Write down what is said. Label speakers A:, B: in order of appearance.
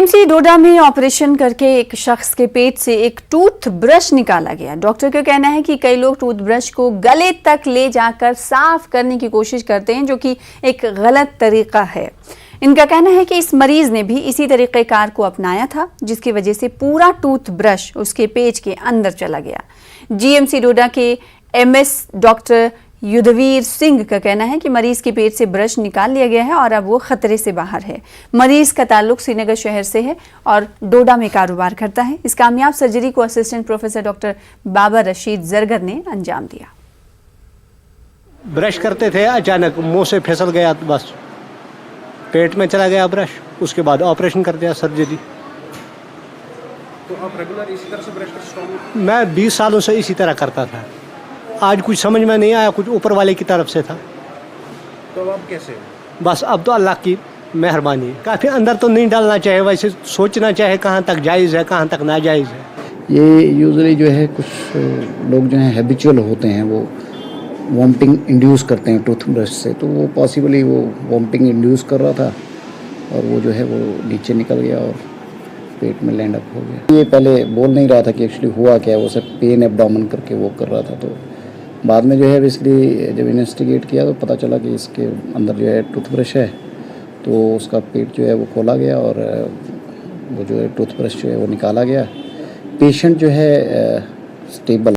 A: GMC डोडा में operation करके एक शख्स के पेट से एक टूथ ब्रश निकाला गया। डॉक्टर का कहना है कि कई लोग टूथ ब्रश को गले तक ले जाकर साफ करने की कोशिश करते हैं, जो कि एक गलत तरीका है। इनका कहना है कि इस मरीज ने भी इसी तरीक़ेकार को अपनाया था, जिसकी वजह से पूरा टूथ ब्रश उसके पेट के अंदर चला गया। जीएमसी डोडा के एमएस डॉक्टर युद्धवीर सिंह का कहना है कि मरीज के पेट से ब्रश निकाल लिया गया है और अब वो खतरे से बाहर है। मरीज का ताल्लुक श्रीनगर शहर से है और डोडा में कारोबार करता है। इस कामयाब सर्जरी को assistant professor doctor Babar Rashid Zargar ने अंजाम दिया।
B: ब्रश करते थे, अचानक मुंह से फिसल गया, बस पेट में चला गया ब्रश। उसके बाद ऑपरेशन कर दिया, सर्जरी।
C: तो आप रेगुलर इसी तरह से ब्रश करते हैं?
B: मैं 20 सालों से इसी तरह करता था। आज कुछ समझ में नहीं आया, कुछ ऊपर वाले की तरफ से था।
C: तो अब आप कैसे?
B: बस अब तो अल्लाह की मेहरबानी है। काफ़ी अंदर तो नहीं डालना चाहिए, वैसे सोचना चाहिए कहाँ तक जायज़ है, कहाँ तक नाजायज़ है।
D: ये यूजुअली जो है कुछ लोग जो हैं हैबिचुअल होते हैं, वो वॉमिटिंग इंड्यूस करते हैं टूथब्रश से, तो वो पॉसिबली वो वॉमिटिंग इंड्यूस कर रहा था और वो जो है वो नीचे निकल गया और पेट में लैंड अप हो गया। ये पहले बोल नहीं रहा था कि एक्चुअली हुआ क्या है, वो सब पेन एब्डोमेन करके वो कर रहा था। तो बाद में जो है बेसिकली जब इन्वेस्टिगेट किया तो पता चला कि इसके अंदर जो है टूथब्रश है, तो उसका पेट जो है वो खोला गया और वो जो है टूथब्रश जो है वो निकाला गया। पेशेंट जो है स्टेबल